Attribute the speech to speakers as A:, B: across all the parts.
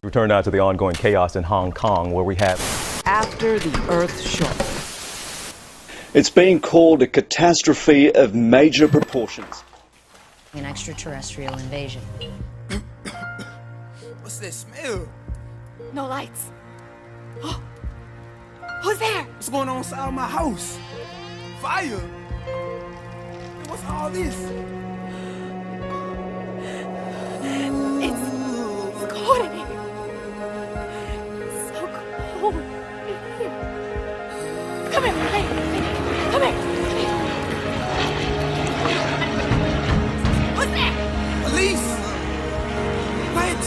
A: We turn now to the ongoing chaos in Hong Kong, where we have
B: after the earth shook.
C: It's being called a catastrophe of major proportions.
D: An extraterrestrial invasion.
E: What's that smell?
F: No lights. Oh, who's there?
E: What's going on inside my house? Fire! What's all this?
F: It's cold in here. It's so cold in here. Come here, hey, come here. What's that?
E: Police! What?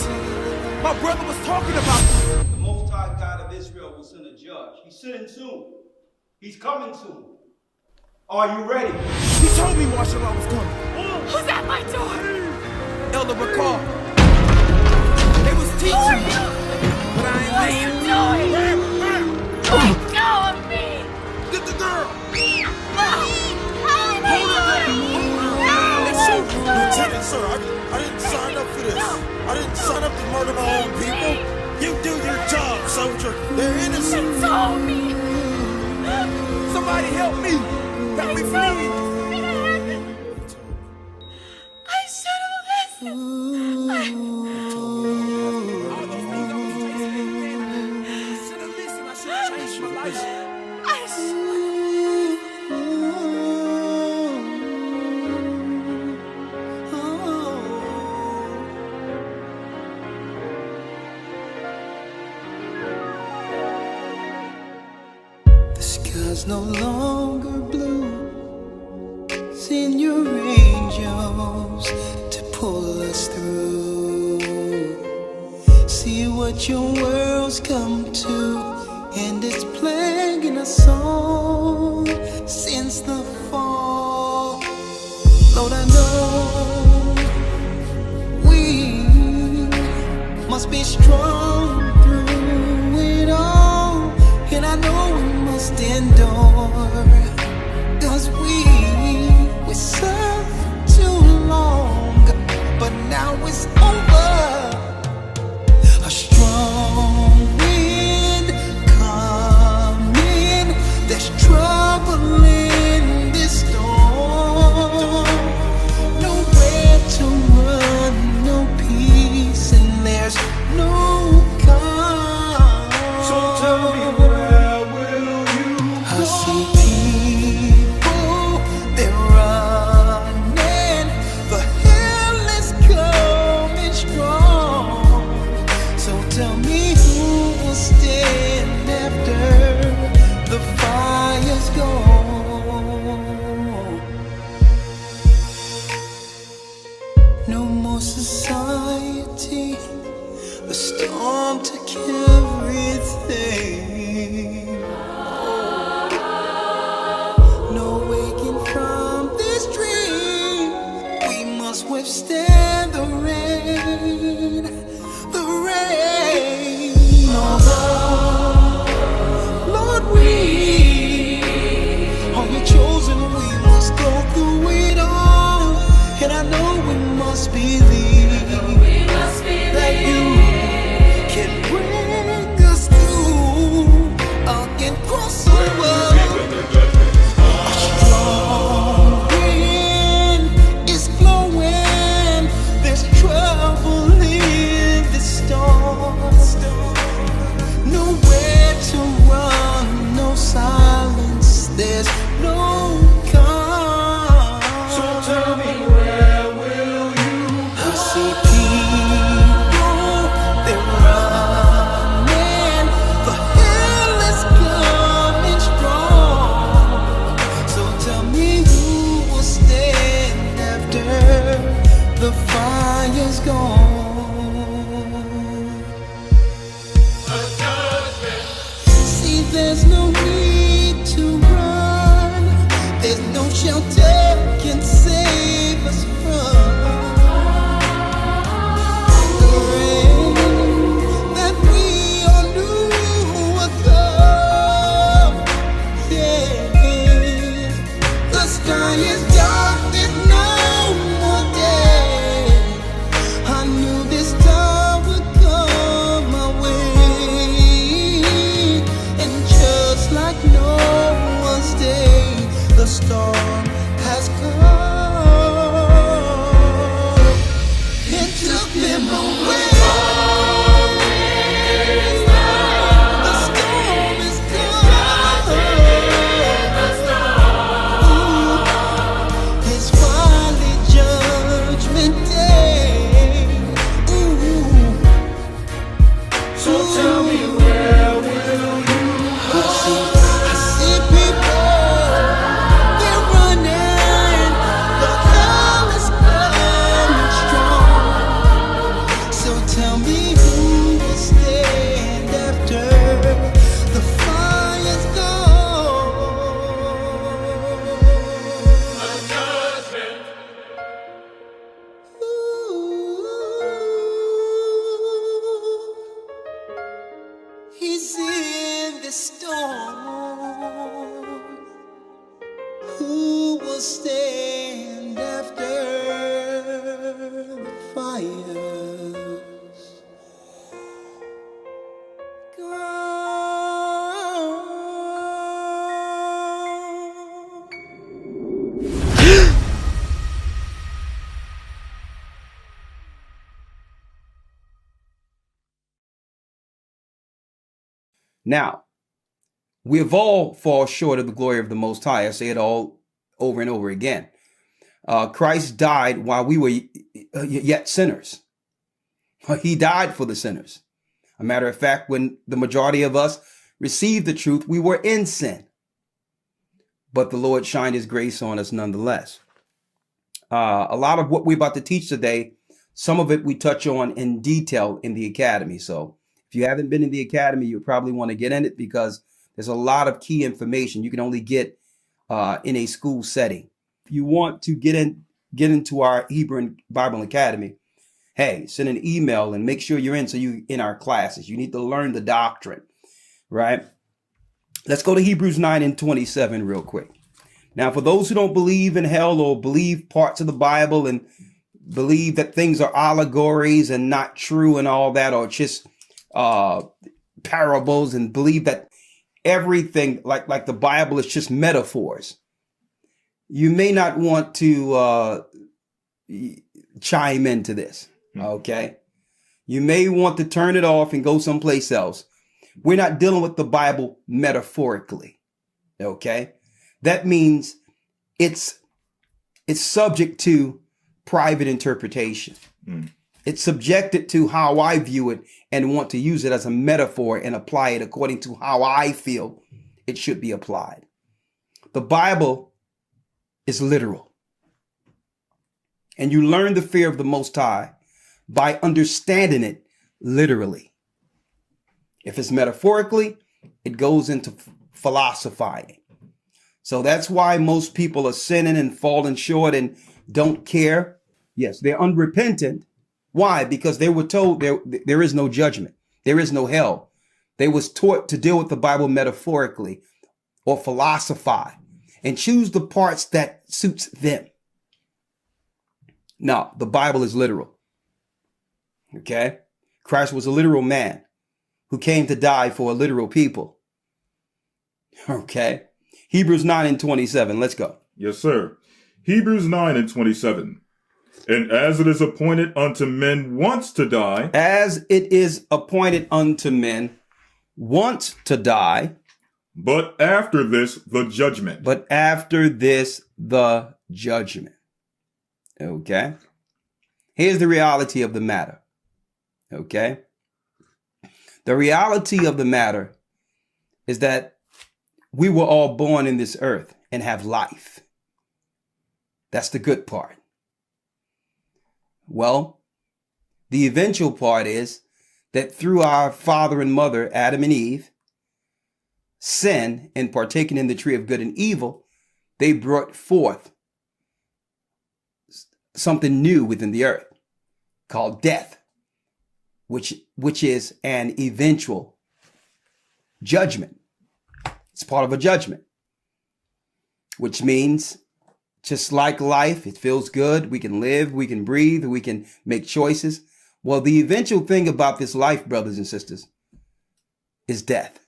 E: My brother was talking about
G: The Most High God of Israel will send a judge. He's sitting soon. He's coming soon. Are you ready?
E: He told me martial law was coming.
F: Who's at my door?
E: Elder Bacall. They was teaching me, but I ain't
F: What are you doing? Let go of me!
E: Get the girl!
H: Lieutenant, sir, I didn't sign up for this. I didn't sign up to murder my own people. You do your job, soldier. They're innocent.
F: You told me!
E: Somebody help me! Help me, please!
F: I should have listened.
E: All those things I was chasing, I should have listened. I should have changed my life.
F: I should.
I: The sky's no longer blue. Send your angels to pull us through. See what your world's come to, and it's plaguing us all since the fall. Lord, I know we must be strong through it all, and I know we must endure, 'cause we served too long, but now it's over. A strong wind coming, there's trouble in this storm. Nowhere to run, no peace, and there's no calm.
G: So tell me, where will you
I: I
G: go?
I: see people, they're running, the hell is coming strong. So tell me, who will stand after the fire's gone? No more society, the storm took everything. No waking from this dream. We must withstand the rain, the rain. Oh Lord, we are your chosen. We must go through it all, and I know we must believe that you can bring us through. I can cross over. A strong wind is blowing. There's trouble in the storm. Nowhere to run, no silence. There's no calm.
G: So tell me, where will you
I: I see people, they're running, the hell is coming strong. So tell me, who will stand after the fire's gone? See, there's no need to run. There's no shelter can save us from the rain that we all knew would come. Yeah, the sky is dark, there's no more day. I storm has come. It took them away. The storm is gone. Ooh, it's finally Judgment Day. Ooh. So tell me, where will you go? I see people, they're running, the hell is coming strong. So tell me, who will stand after the fire's gone? He's in the storm. Who will stand after the fires gone?
J: Now, we have all fall short of the glory of the Most High. I say it all over and over again. Christ died while we were yet sinners. He died for the sinners. A matter of fact, when the majority of us received the truth, we were in sin. But the Lord shined his grace on us nonetheless. A lot of what we're about to teach today, some of it we touch on in detail in the academy. So if you haven't been in the academy, you probably want to get in it because there's a lot of key information you can only get in a school setting. If you want to get into our Hebrew and Bible Academy, hey, send an email and make sure you're in so you in our classes. You need to learn the doctrine, right? Let's go to Hebrews 9:27 real quick. Now, for those who don't believe in hell or believe parts of the Bible and believe that things are allegories and not true and all that, or just parables, and believe that everything like the Bible is just metaphors, you may not want to chime into this. Okay. You may want to turn it off and go someplace else. We're not dealing with the Bible metaphorically. Okay. That means it's subject to private interpretation. It's subjected to how I view it and want to use it as a metaphor and apply it according to how I feel it should be applied. The Bible is literal. And you learn the fear of the Most High by understanding it literally. If it's metaphorically, it goes into philosophizing. So that's why most people are sinning and falling short and don't care. Yes, they're unrepentant. Why? Because they were told there is no judgment. There is no hell. They was taught to deal with the Bible metaphorically or philosophize and choose the parts that suits them. No, the Bible is literal. Okay? Christ was a literal man who came to die for a literal people. Okay? Hebrews 9:27. Let's go.
K: Yes, sir. Hebrews 9:27. And as it is appointed unto men once to die.
J: As it is appointed unto men once to die.
K: But after this, the judgment.
J: But after this, the judgment. Okay. Here's the reality of the matter. Okay. The reality of the matter is that we were all born in this earth and have life. That's the good part. Well, the eventual part is that through our father and mother, Adam and Eve, sin and partaking in the tree of good and evil, they brought forth something new within the earth called death, which is an eventual judgment. It's part of a judgment, which means just like life, it feels good. We can live, we can breathe, we can make choices. Well, the eventual thing about this life, brothers and sisters, is death.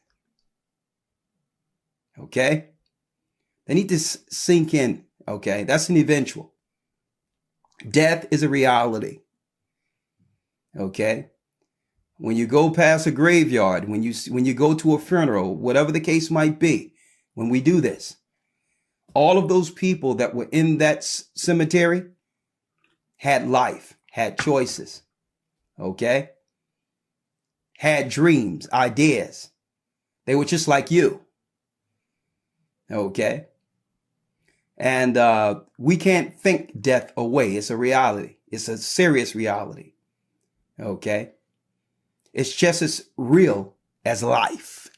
J: Okay? They need to sink in. Okay. That's an eventual. Death is a reality. Okay. When you go past a graveyard, when you go to a funeral, whatever the case might be, when we do this, all of those people that were in that cemetery had life, had choices, okay? Had dreams, ideas. They were just like you, okay? And we can't think death away. It's a reality. It's a serious reality, okay? It's just as real as life.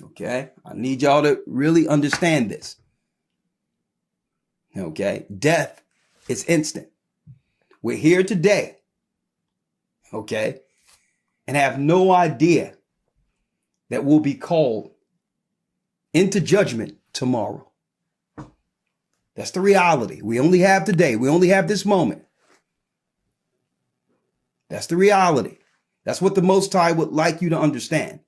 J: Okay. I need y'all to really understand this. Okay. Death is instant. We're here today. Okay. And have no idea that we'll be called into judgment tomorrow. That's the reality. We only have today. We only have this moment. That's the reality. That's what the Most High would like you to understand.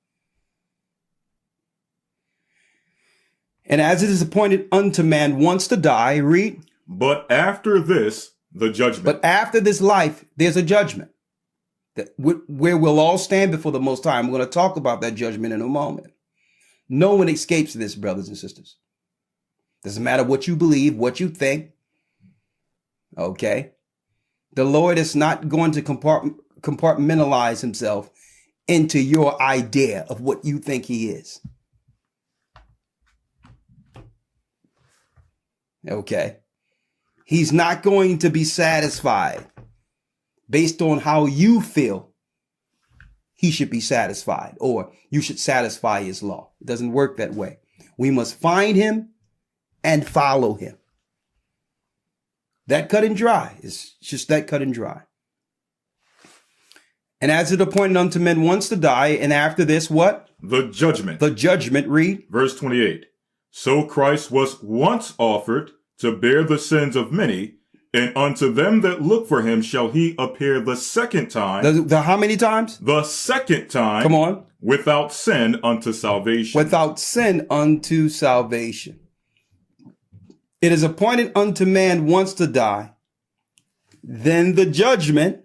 J: And as it is appointed unto man once to die, read.
K: But after this, the judgment.
J: But after this life, there's a judgment where we'll all stand before the Most High. I'm going to talk about that judgment in a moment. No one escapes this, brothers and sisters. Doesn't matter what you believe, what you think. Okay. The Lord is not going to compartmentalize himself into your idea of what you think he is. Okay. He's not going to be satisfied based on how you feel he should be satisfied or you should satisfy his law. It doesn't work that way. We must find him and follow him. That cut and dry. It's just that cut and dry. And as it appointed unto men once to die, and after this, what?
K: The judgment.
J: The judgment, read.
K: Verse 28. So Christ was once offered to bear the sins of many, and unto them that look for him shall he appear the second time.
J: The how many times?
K: The second time.
J: Come on.
K: Without sin unto salvation.
J: Without sin unto salvation. It is appointed unto man once to die. Then the judgment.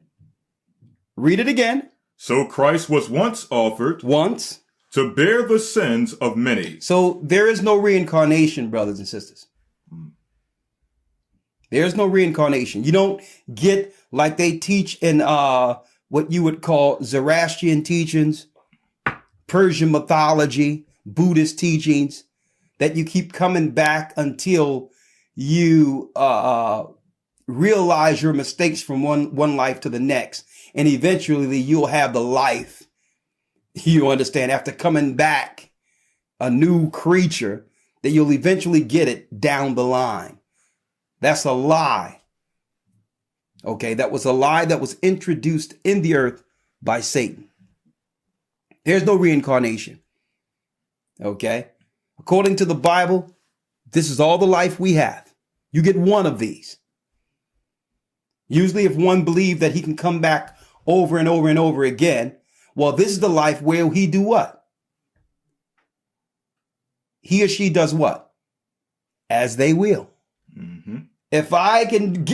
J: Read it again.
K: So Christ was once offered.
J: Once.
K: To bear the sins of many.
J: So there is no reincarnation, brothers and sisters. There's no reincarnation. You don't get like they teach in what you would call Zoroastrian teachings, Persian mythology, Buddhist teachings, that you keep coming back until you realize your mistakes from one life to the next. And eventually you'll have the life, you understand, after coming back, a new creature, that you'll eventually get it down the line. That's a lie. Okay, that was a lie that was introduced in the earth by Satan. There's no reincarnation. Okay, according to the Bible, this is all the life we have. You get one of these. Usually if one believes that he can come back over and over and over again, well, this is the life where he do what? He or she does what? As they will.
K: Mm-hmm.
J: If I can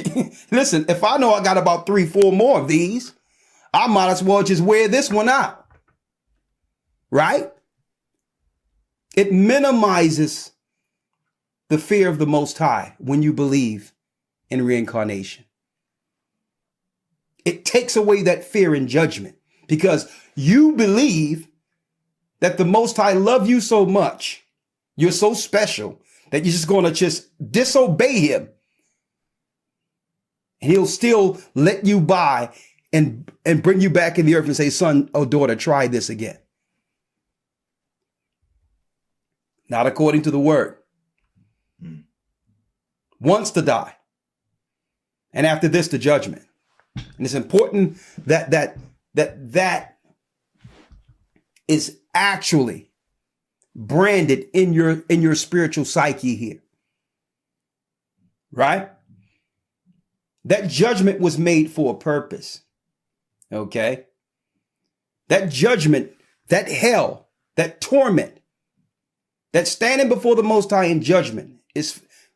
J: listen, if I know I got about 3-4 more of these, I might as well just wear this one out. Right? It minimizes the fear of the Most High when you believe in reincarnation. It takes away that fear and judgment because you believe that the Most High love you so much. You're so special that you're just going to just disobey him. And he'll still let you by and bring you back in the earth and say, son or daughter, try this again. Not according to the word. Once to die. And after this, the judgment. And it's important that is actually branded in your spiritual psyche here. Right? That judgment was made for a purpose. Okay? That judgment, that hell, that torment that standing before the Most High in judgment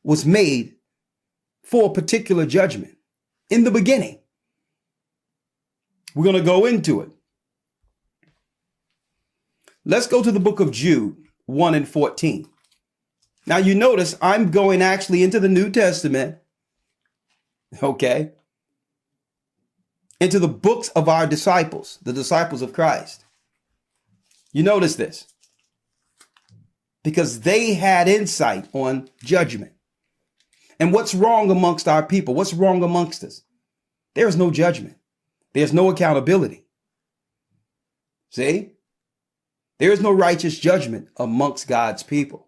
J: was made for a particular judgment in the beginning. We're going to go into it. Let's go to the book of Jude 1 and 14. Now you notice I'm going actually into the New Testament. Okay. Into the books of our disciples, the disciples of Christ. You notice this because they had insight on judgment and what's wrong amongst our people. What's wrong amongst us? There is no judgment. There's no accountability. See, there is no righteous judgment amongst God's people.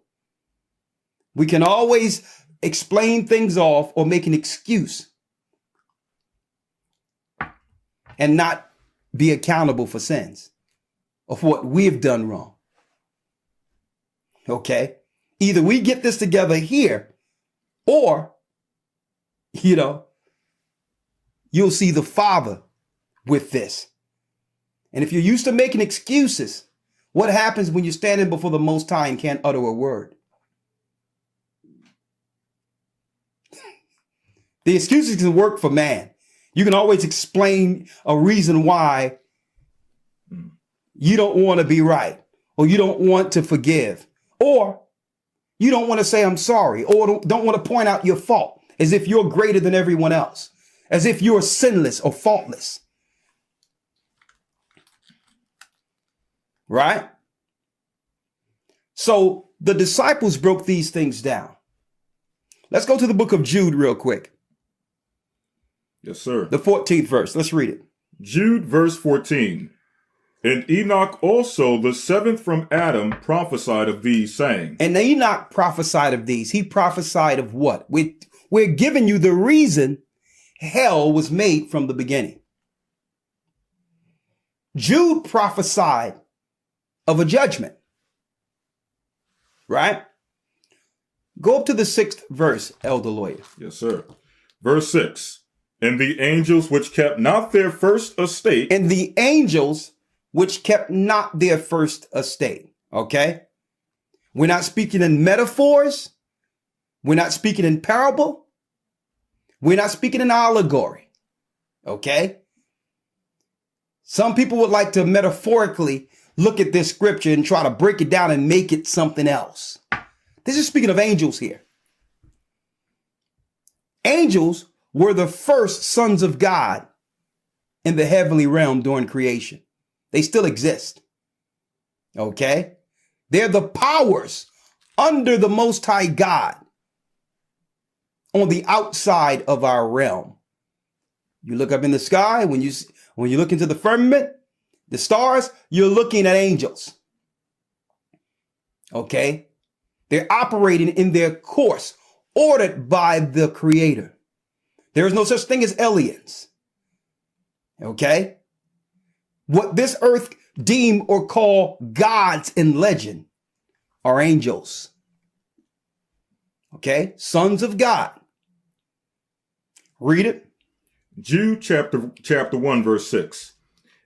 J: We can always explain things off or make an excuse and not be accountable for sins of what we've done wrong. Okay. Either we get this together here or, you'll see the Father with this. And if you're used to making excuses, what happens when you're standing before the Most High and can't utter a word? The excuses can work for man. You can always explain a reason why you don't want to be right, or you don't want to forgive, or you don't want to say I'm sorry, or don't want to point out your fault as if you're greater than everyone else, as if you're sinless or faultless. Right? So the disciples broke these things down. Let's go to the book of Jude real quick.
K: Yes, sir.
J: The 14th verse. Let's read it.
K: Jude, verse 14. And Enoch also, the seventh from Adam, prophesied of these, saying.
J: And Enoch prophesied of these. He prophesied of what? We're giving you the reason hell was made from the beginning. Jude prophesied of a judgment. Right? Go up to the 6th verse, Elder Lawyer.
K: Yes, sir. Verse 6. And the angels which kept not their first estate.
J: And the angels which kept not their first estate. Okay? We're not speaking in metaphors. We're not speaking in parable. We're not speaking in allegory. Okay? Some people would like to metaphorically look at this scripture and try to break it down and make it something else. This is speaking of angels here. Angels were the first sons of God in the heavenly realm during creation. They still exist. Okay? They're the powers under the Most High God on the outside of our realm. You look up in the sky, when you look into the firmament, the stars, you're looking at angels. Okay? They're operating in their course, ordered by the Creator. There is no such thing as aliens. Okay? What this earth deem or call gods in legend are angels. Okay? Sons of God. Read it.
K: Jude chapter 1, verse 6.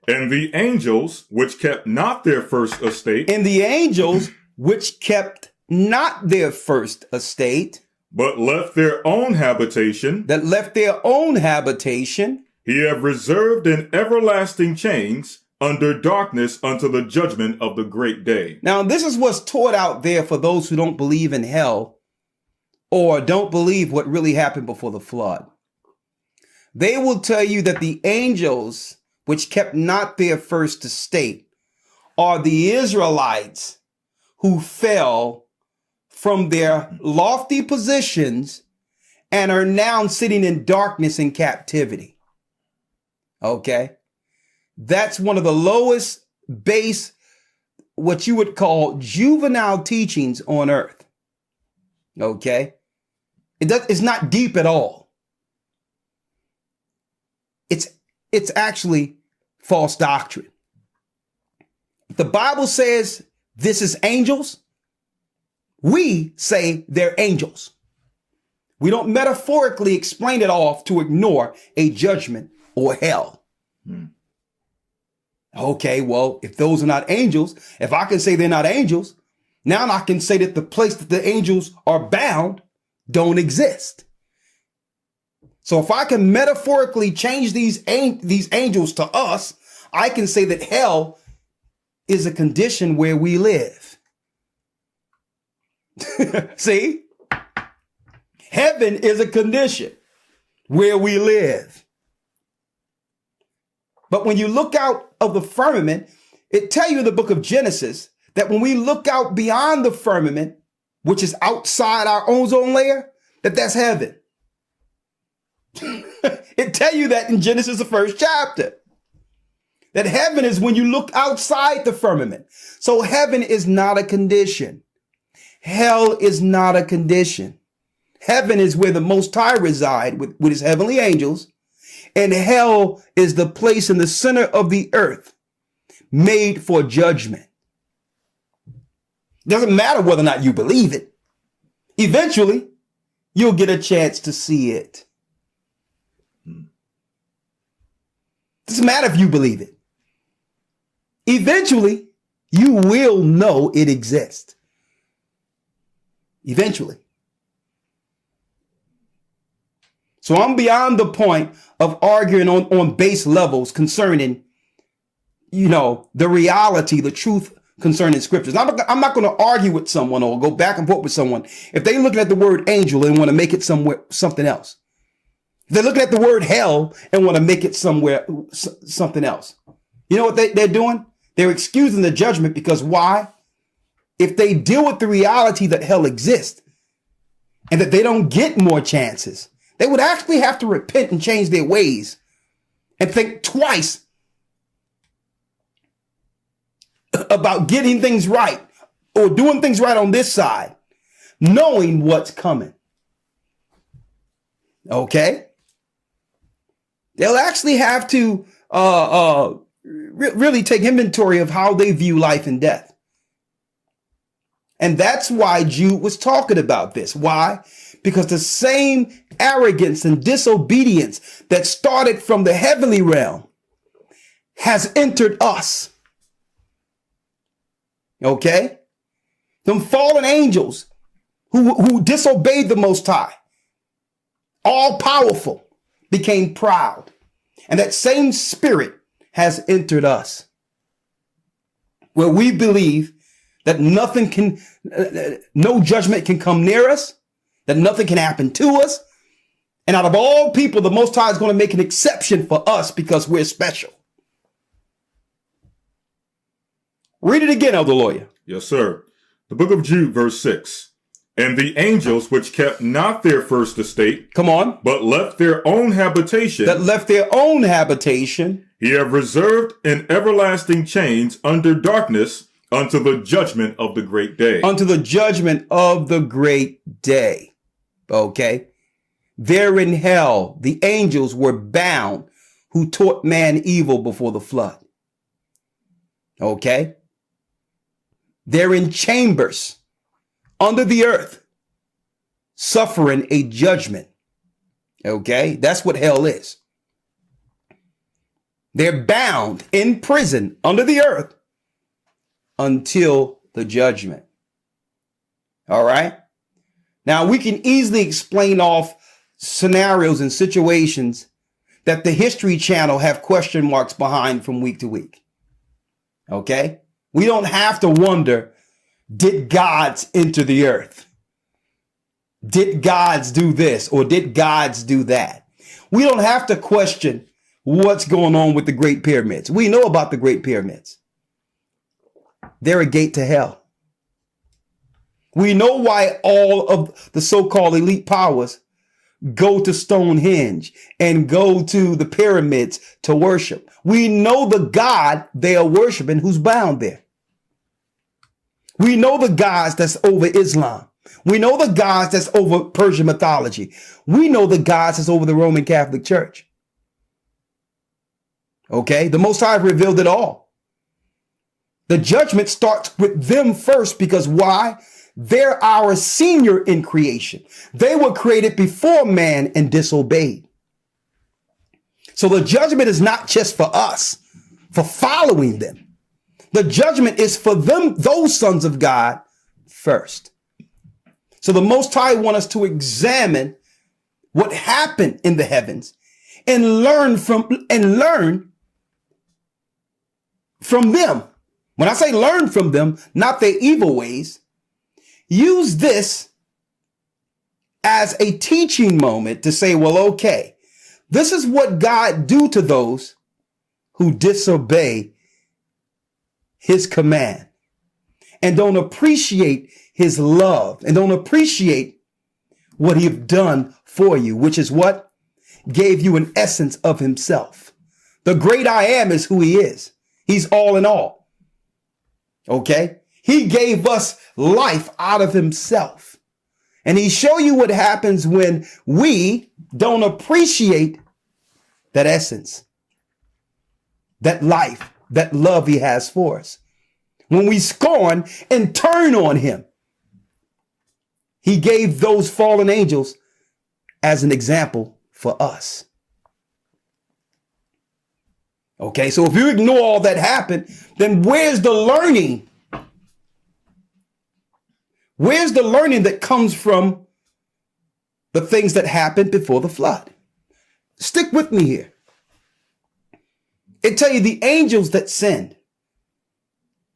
K: And the angels which kept not their first estate.
J: And the angels which kept not their first estate.
K: But left their own habitation.
J: That left their own habitation.
K: He have reserved in everlasting chains under darkness unto the judgment of the great day.
J: Now, this is what's taught out there for those who don't believe in hell or don't believe what really happened before the flood. They will tell you that the angels which kept not their first estate are the Israelites who fell from their lofty positions and are now sitting in darkness and captivity. Okay? That's one of the lowest base, what you would call juvenile teachings on earth. Okay? It's not deep at all. It's actually false doctrine. The Bible says this is angels. We say they're angels. We don't metaphorically explain it off to ignore a judgment or hell. Okay, well, if those are not angels, if I can say they're not angels, Now I can say that the place that the angels are bound don't exist. So if I can metaphorically change these angels to us, I can say that hell is a condition where we live. See? Heaven is a condition where we live. But when you look out of the firmament, it tells you in the book of Genesis that when we look out beyond the firmament, which is outside our ozone layer, that's heaven. It tells you that in Genesis, the 1st chapter. That heaven is when you look outside the firmament. So heaven is not a condition. Hell is not a condition. Heaven is where the Most High reside with his heavenly angels. And hell is the place in the center of the earth made for judgment. Doesn't matter whether or not you believe it. Eventually, you'll get a chance to see it. Doesn't matter if you believe it. Eventually, you will know it exists. Eventually. So I'm beyond the point of arguing on base levels concerning, the reality, the truth concerning scriptures. I'm not going to argue with someone or go back and forth with someone if they're looking at the word angel and want to make it something else. If they're looking at the word hell and want to make it something else. You know what they're doing? They're excusing the judgment because why? If they deal with the reality that hell exists and that they don't get more chances, they would actually have to repent and change their ways and think twice about getting things right or doing things right on this side, knowing what's coming. Okay? They'll actually have to really take inventory of how they view life and death. And that's why Jude was talking about this. Why? Because the same arrogance and disobedience that started from the heavenly realm has entered us. Okay? Them fallen angels who disobeyed the Most High, all powerful, became proud. And that same spirit has entered us, where we believe that no judgment can come near us, that nothing can happen to us. And out of all people, the Most High is going to make an exception for us because we're special. Read it again, Elder Lawyer.
K: Yes, sir. The book of Jude, verse 6. And the angels which kept not their first estate,
J: come on,
K: but left their own habitation, he have reserved in everlasting chains under darkness unto the judgment of the great day.
J: Unto the judgment of the great day. Okay. There in hell, the angels were bound who taught man evil before the flood. Okay. They're in chambers under the earth, suffering a judgment. Okay. That's what hell is. They're bound in prison under the earth until the judgment. All right. Now we can easily explain off scenarios and situations that the History Channel have question marks behind from week to week. Okay. We don't have to wonder, did gods enter the earth? Did gods do this or did gods do that? We don't have to question what's going on with the Great Pyramids. We know about the Great Pyramids. They're a gate to hell. We know why all of the so-called elite powers go to Stonehenge and go to the pyramids to worship. We know the God they are worshiping who's bound there. We know the gods that's over Islam. We know the gods that's over Persian mythology. We know the gods that's over the Roman Catholic Church. Okay, the Most High revealed it all. The judgment starts with them first because why? They're our senior in creation. They were created before man and disobeyed. So the judgment is not just for us, for following them. The judgment is for them, those sons of God first. So the Most High wants us to examine what happened in the heavens and learn from them. When I say learn from them, not their evil ways, use this as a teaching moment to say, well, okay, this is what God do to those who disobey his command and don't appreciate his love and don't appreciate what he's done for you, which is what gave you an essence of himself. The great I am is who he is. He's all in all. Okay. He gave us life out of himself. And he show you what happens when we don't appreciate that essence, that life, that love he has for us. When we scorn and turn on him, he gave those fallen angels as an example for us. Okay, so if you ignore all that happened, then where's the learning? Where's the learning that comes from the things that happened before the flood? Stick with me here. It tell you the angels that sinned,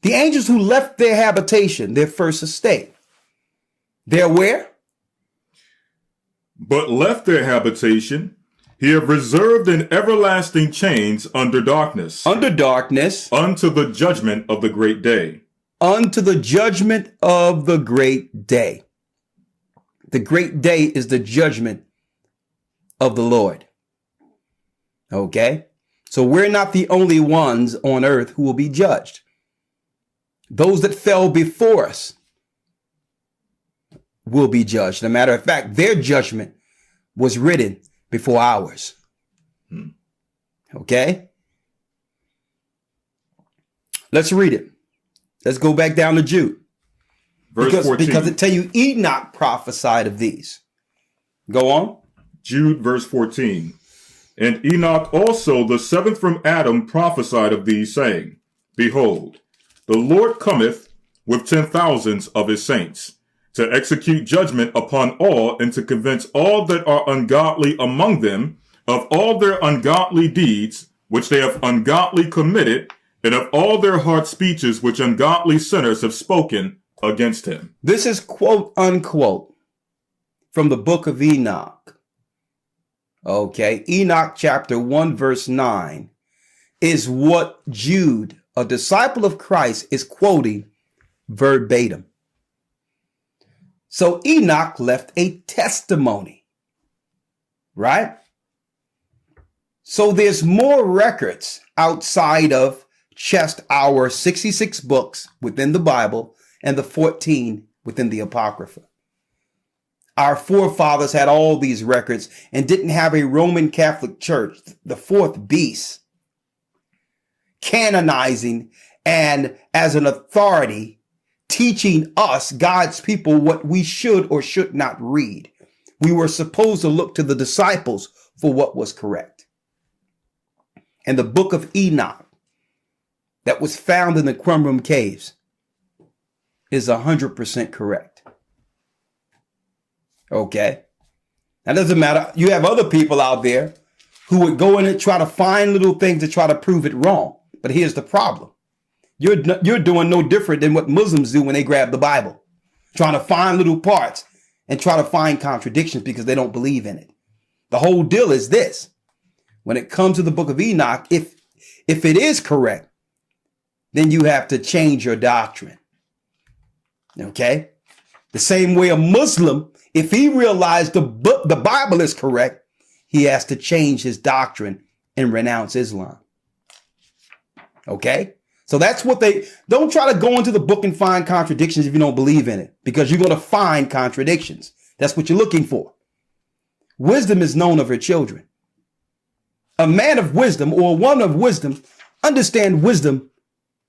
J: the angels who left their habitation, their first estate, they're where?
K: But left their habitation, he have reserved in everlasting chains under darkness.
J: Under darkness.
K: Unto the judgment of the great day.
J: Unto the judgment of the great day. The great day is the judgment of the Lord. Okay? So we're not the only ones on earth who will be judged. Those that fell before us will be judged. As a matter of fact, their judgment was written before ours. Okay? Let's read it. Let's go back down to Jude.
K: Verse 14.
J: Because it tell you Enoch prophesied of these. Go on.
K: Jude, verse 14. And Enoch also, the seventh from Adam, prophesied of these, saying, Behold, the Lord cometh with 10,000s of his saints, to execute judgment upon all, and to convince all that are ungodly among them of all their ungodly deeds, which they have ungodly committed, and of all their hard speeches which ungodly sinners have spoken against him.
J: This is quote unquote from the book of Enoch. Okay, Enoch chapter 1 verse 9 is what Jude, a disciple of Christ, is quoting verbatim. So Enoch left a testimony, right? So there's more records outside of just our 66 books within the Bible and the 14 within the Apocrypha. Our forefathers had all these records and didn't have a Roman Catholic Church, the fourth beast, canonizing and as an authority teaching us, God's people, what we should or should not read. We were supposed to look to the disciples for what was correct. And the book of Enoch that was found in the Qumran caves is 100% correct. Okay. That doesn't matter. You have other people out there who would go in and try to find little things to try to prove it wrong. But here's the problem. You're doing no different than what Muslims do when they grab the Bible, trying to find little parts and try to find contradictions because they don't believe in it. The whole deal is this. When it comes to the book of Enoch, if it is correct, then you have to change your doctrine. Okay? The same way a Muslim, if he realized the Bible is correct, he has to change his doctrine and renounce Islam. Okay? So that's what don't try to go into the book and find contradictions if you don't believe in it, because you're going to find contradictions. That's what you're looking for. Wisdom is known of her children. A man of wisdom or a woman of wisdom understand wisdom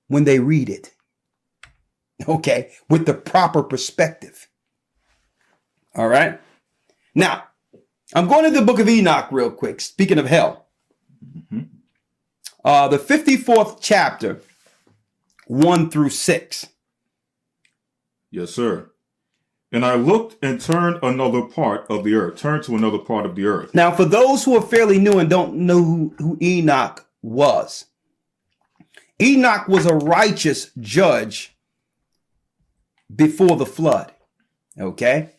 J: when they read it. Okay, with the proper perspective. All right. Now, I'm going to the book of Enoch real quick. Speaking of hell, the 54th chapter, 1 through 6.
K: Yes, sir. And I looked and turned another part of the earth, turned to another part of the earth.
J: Now, for those who are fairly new and don't know who Enoch was a righteous judge before the flood. Okay?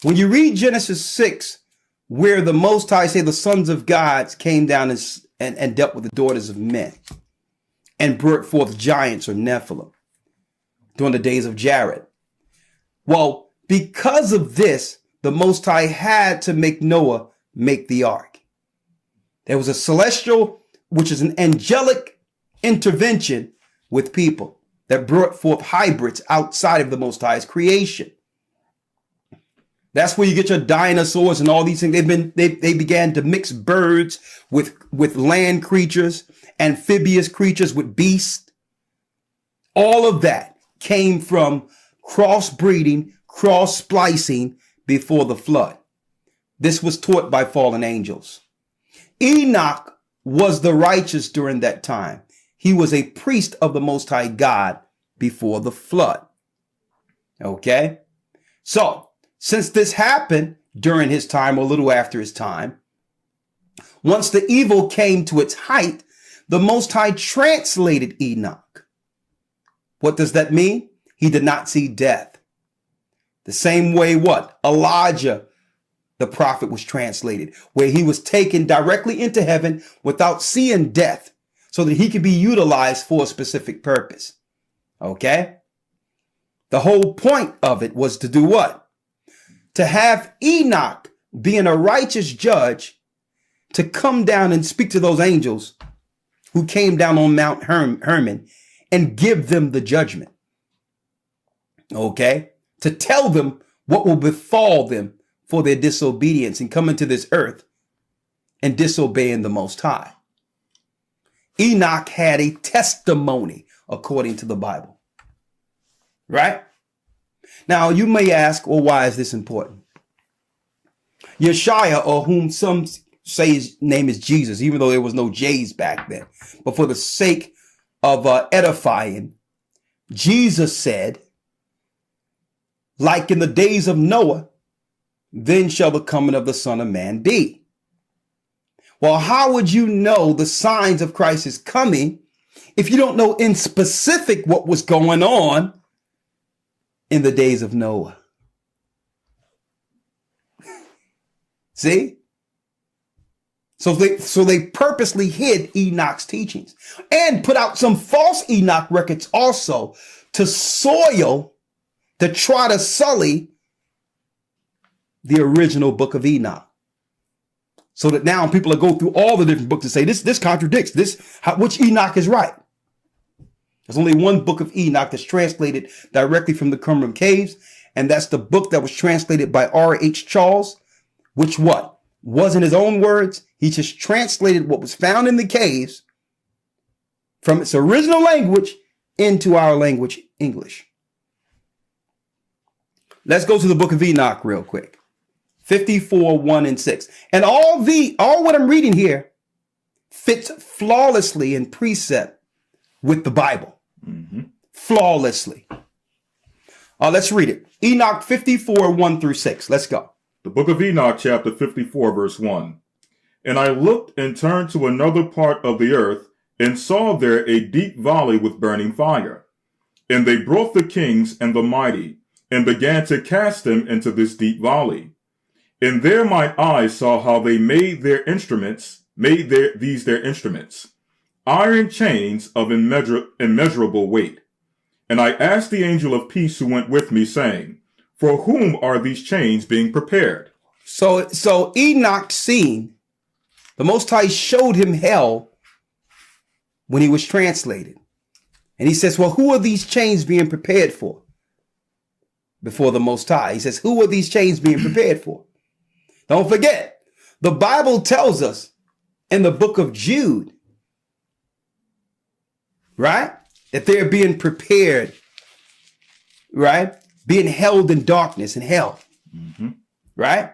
J: When you read Genesis 6, where the Most High say the sons of God came down and dealt with the daughters of men and brought forth giants or Nephilim during the days of Jared. Well, because of this, the Most High had to make Noah make the ark. There was a celestial, which is an angelic intervention with people that brought forth hybrids outside of the Most High's creation. That's where you get your dinosaurs and all these things. They began to mix birds with land creatures, amphibious creatures with beasts. All of that came from crossbreeding, cross-splicing before the flood. This was taught by fallen angels. Enoch was the righteous during that time. He was a priest of the Most High God before the flood. Okay? So, since this happened during his time or a little after his time, once the evil came to its height, the Most High translated Enoch. What does that mean? He did not see death. The same way what? Elijah, the prophet, was translated, where he was taken directly into heaven without seeing death so that he could be utilized for a specific purpose. Okay? The whole point of it was to do what? To have Enoch, being a righteous judge, to come down and speak to those angels who came down on Mount Hermon and give them the judgment. Okay? To tell them what will befall them for their disobedience and coming to this earth and disobeying the Most High. Enoch had a testimony according to the Bible. Right? Now, you may ask, well, why is this important? Yeshua, or whom some say his name is Jesus, even though there was no J's back then, but for the sake of edifying, Jesus said, like in the days of Noah, then shall the coming of the Son of Man be. Well, how would you know the signs of Christ is coming if you don't know in specific what was going on in the days of Noah? See? So they purposely hid Enoch's teachings and put out some false Enoch records also to try to sully the original book of Enoch. So that now people are going through all the different books and say, this contradicts this, which Enoch is right. There's only one book of Enoch that's translated directly from the Qumran caves. And that's the book that was translated by R.H. Charles, which what? Wasn't his own words. He just translated what was found in the caves from its original language into our language, English. Let's go to the book of Enoch real quick. 54, 1 and 6. And all what I'm reading here fits flawlessly in precept with the Bible. Mm-hmm. Flawlessly. Let's read it. Enoch 54, 1 through 6. Let's go.
K: The book of Enoch, chapter 54, verse 1. And I looked and turned to another part of the earth and saw there a deep valley with burning fire. And they brought the kings and the mighty and began to cast them into this deep valley. And there my eyes saw how they made their instruments, their instruments, iron chains of immeasurable weight. And I asked the angel of peace who went with me, saying, for whom are these chains being prepared?
J: So Enoch seen, the Most High showed him hell when he was translated. And he says, well, who are these chains being prepared for? Before the Most High. He says, who are these chains being prepared for? Don't forget, the Bible tells us in the book of Jude, right, that they're being prepared, right, being held in darkness and hell, right?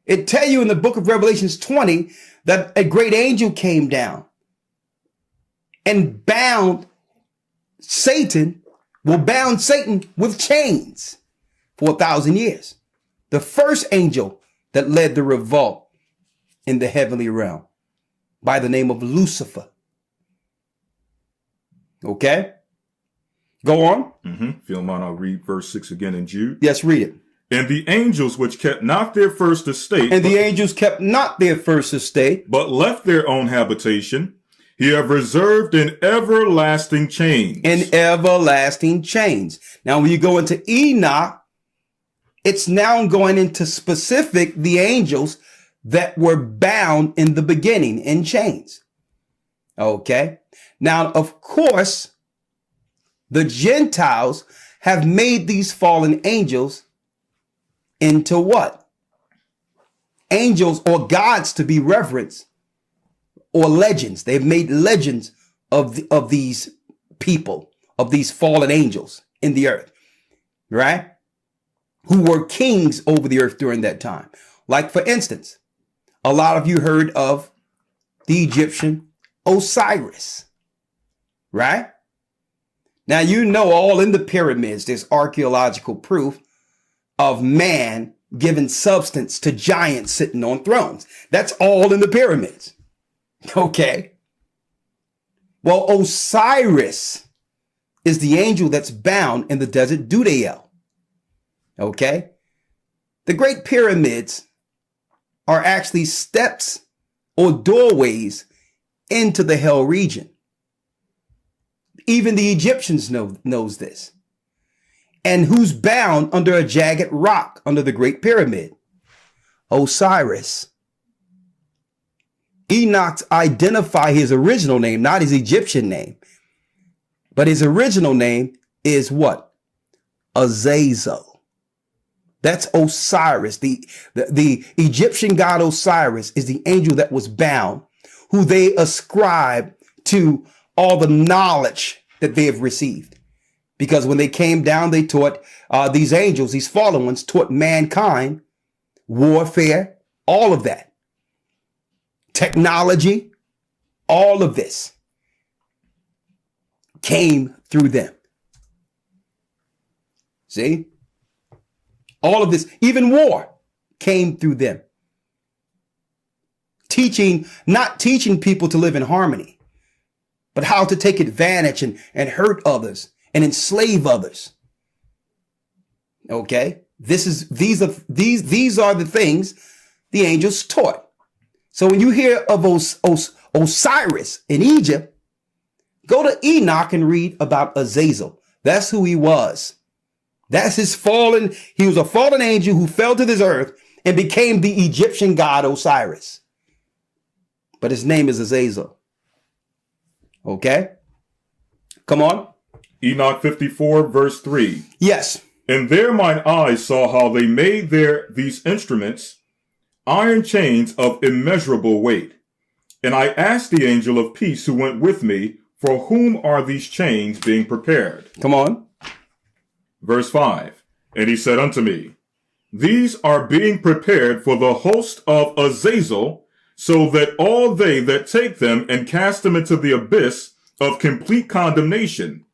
J: It tell you in the book of Revelations 20 that a great angel came down and bound Satan will bound Satan with chains for 1,000 years. The first angel that led the revolt in the heavenly realm by the name of Lucifer. Okay? Go on.
K: If you don't mind, I'll read verse 6 again in Jude.
J: Yes, read it.
K: And the angels which kept not their first estate,
J: And the angels kept not their first estate,
K: but left their own habitation, he have reserved in everlasting chains.
J: in everlasting chains. Now, when you go into Enoch, it's now going into specific the angels that were bound in the beginning in chains. Okay. Now, of course, the Gentiles have made these fallen angels into what? Angels or gods to be reverenced, or legends. They've made legends of these people, of these fallen angels in the earth, right? Who were kings over the earth during that time. Like, for instance, a lot of you heard of the Egyptian Osiris, right? Now, you know, all in the pyramids, there's archaeological proof of man giving substance to giants sitting on thrones. That's all in the pyramids. Okay. Well, Osiris is the angel that's bound in the desert Dudael. Okay. The Great Pyramids are actually steps or doorways into the hell region. Even the Egyptians knows this. And who's bound under a jagged rock under the Great Pyramid? Osiris. Enoch identify his original name, not his Egyptian name, but his original name is what? Azazel. That's Osiris. The Egyptian god Osiris is the angel that was bound, who they ascribe to all the knowledge that they have received. Because when they came down, they taught these angels, these fallen ones, taught mankind warfare, all of that. Technology, all of this came through them. See? All of this, even war, came through them. Not teaching people to live in harmony, but how to take advantage and hurt others and enslave others. Okay? These are the things the angels taught. So when you hear of Osiris in Egypt, go to Enoch and read about Azazel. That's who he was. That's his fallen. He was a fallen angel who fell to this earth and became the Egyptian god Osiris. But his name is Azazel. Okay? Come on.
K: Enoch 54 verse 3.
J: Yes.
K: And there mine eyes saw how they made these instruments iron chains of immeasurable weight. And I asked the angel of peace who went with me, for whom are these chains being prepared?
J: Come on.
K: Verse 5. And he said unto me, these are being prepared for the host of Azazel, so that all they that take them and cast them into the abyss of complete condemnation,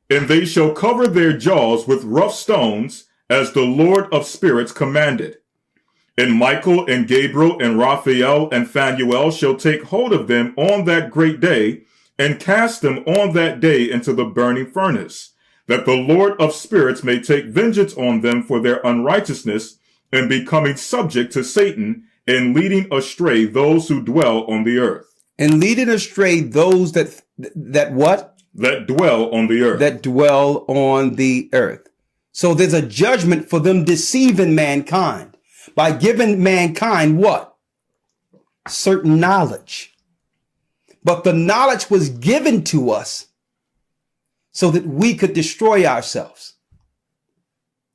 K: and they shall cover their jaws with rough stones, as the Lord of spirits commanded. And Michael and Gabriel and Raphael and Phanuel shall take hold of them on that great day, and cast them on that day into the burning furnace, that the Lord of spirits may take vengeance on them for their unrighteousness, and becoming subject to Satan, and leading astray those who dwell on the earth.
J: And leading astray those that what?
K: That dwell on the earth.
J: That dwell on the earth. So there's a judgment for them deceiving mankind by giving mankind what? Certain knowledge. But the knowledge was given to us so that we could destroy ourselves.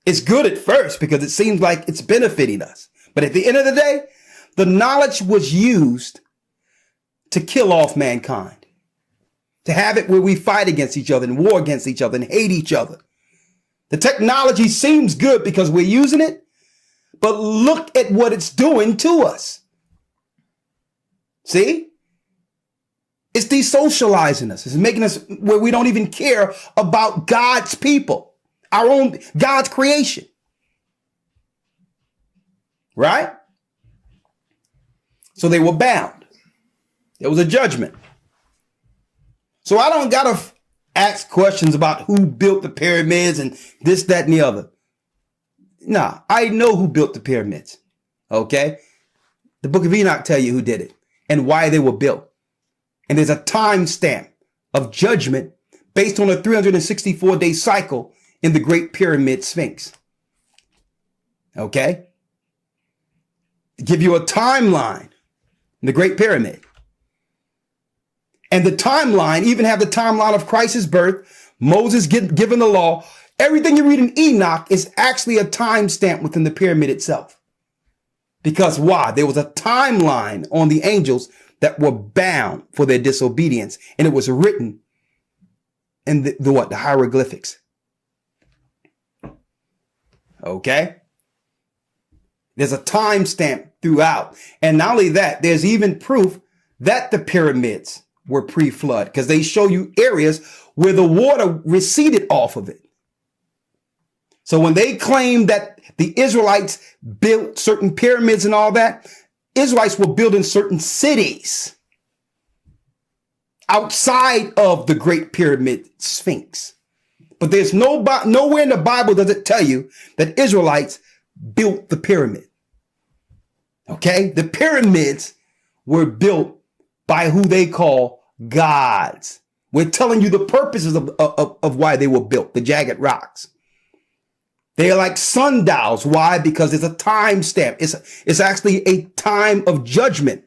J: It's good at first because it seems like it's benefiting us. But at the end of the day, the knowledge was used to kill off mankind, to have it where we fight against each other and war against each other and hate each other. The technology seems good because we're using it, but look at what it's doing to us. See? It's desocializing us. It's making us where we don't even care about God's people, our own God's creation. Right? So they were bound. There was a judgment. So I don't gotta ask questions about who built the pyramids and this, that, and the other. Nah, I know who built the pyramids. Okay? The book of Enoch tell you who did it and why they were built. And there's a time stamp of judgment based on a 364-day cycle in the Great Pyramid Sphinx. Okay? Give you a timeline in the Great Pyramid. And the timeline, even have the timeline of Christ's birth, Moses given the law. Everything you read in Enoch is actually a time stamp within the pyramid itself. Because why? There was a timeline on the angels that were bound for their disobedience. And it was written in the hieroglyphics. Okay? There's a time stamp throughout. And not only that, there's even proof that the pyramids were pre-flood, because they show you areas where the water receded off of it. So when they claim that the Israelites built certain pyramids and all that, Israelites were building certain cities outside of the Great Pyramid Sphinx. But there's nowhere in the Bible does it tell you that Israelites built the pyramid. Okay? The pyramids were built by who they call gods. We're telling you the purposes of why they were built, the jagged rocks. They are like sundials. Why? Because it's a time stamp. It's actually a time of judgment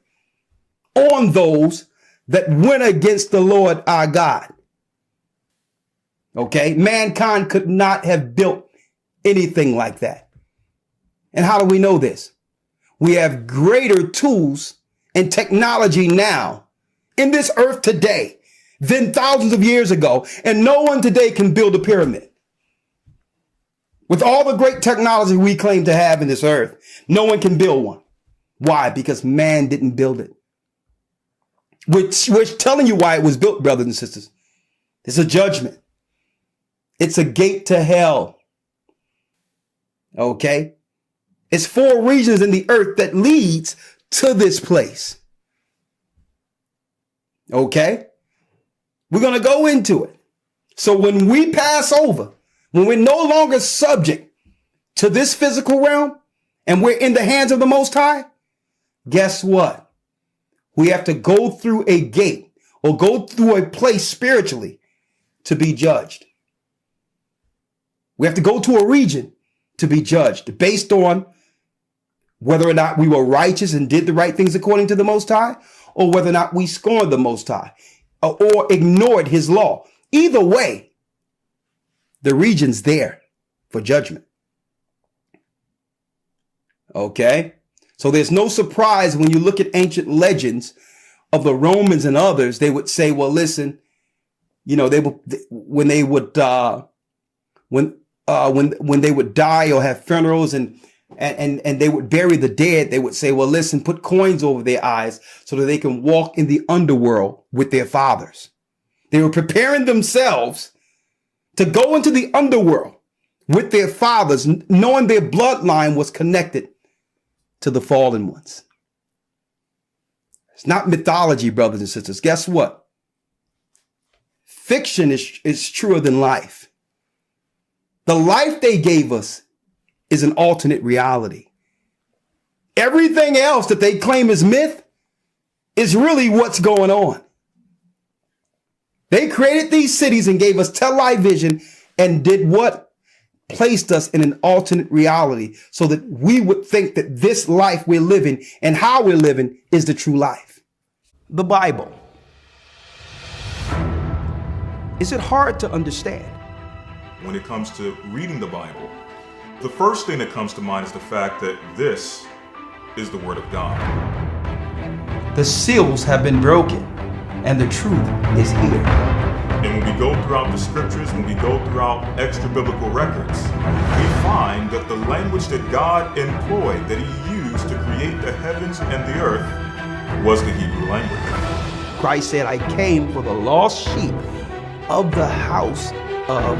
J: on those that went against the Lord our God. Okay? Mankind could not have built anything like that. And how do we know this? We have greater tools and technology now in this earth today than thousands of years ago. And no one today can build a pyramid. With all the great technology we claim to have in this earth, no one can build one. Why? Because man didn't build it. We're telling you why it was built, brothers and sisters. It's a judgment. It's a gate to hell. Okay? It's 4 regions in the earth that leads to this place. Okay? We're going to go into it. So when we pass over, when we're no longer subject to this physical realm and we're in the hands of the Most High, guess what? We have to go through a gate or go through a place spiritually to be judged. We have to go to a region to be judged based on whether or not we were righteous and did the right things according to the Most High, or whether or not we scorned the Most High or ignored his law. Either way, the region's there for judgment. Okay? So there's no surprise when you look at ancient legends of the Romans and others, they would say, well, listen, you know, when they would die or have funerals and they would bury the dead, they would say, well, listen, put coins over their eyes so that they can walk in the underworld with their fathers. They were preparing themselves to go into the underworld with their fathers, knowing their bloodline was connected to the fallen ones. It's not mythology, brothers and sisters. Guess what? Fiction is truer than life. The life they gave us is an alternate reality. Everything else that they claim is myth is really what's going on. They created these cities and gave us television and did what? Placed us in an alternate reality so that we would think that this life we're living and how we're living is the true life. The Bible. Is it hard to understand?
K: When it comes to reading the Bible, the first thing that comes to mind is the fact that this is the Word of God.
J: The seals have been broken and the truth is here.
K: And when we go throughout the scriptures, when we go throughout extra biblical records, we find that the language that God employed, that he used to create the heavens and the earth, was the Hebrew language.
J: Christ said, I came for the lost sheep of the house of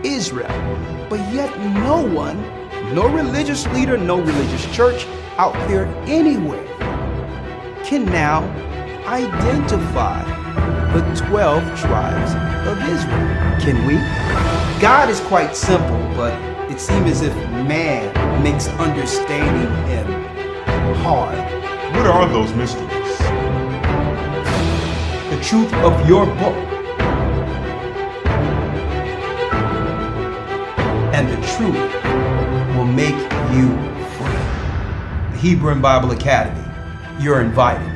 J: Israel. But yet no one, no religious leader, no religious church out there anywhere can now identify the 12 tribes of Israel. Can we? God is quite simple, but it seems as if man makes understanding him hard.
K: What are those mysteries?
J: The truth of your book and the truth will make you free. The Hebrew and Bible Academy, you're invited.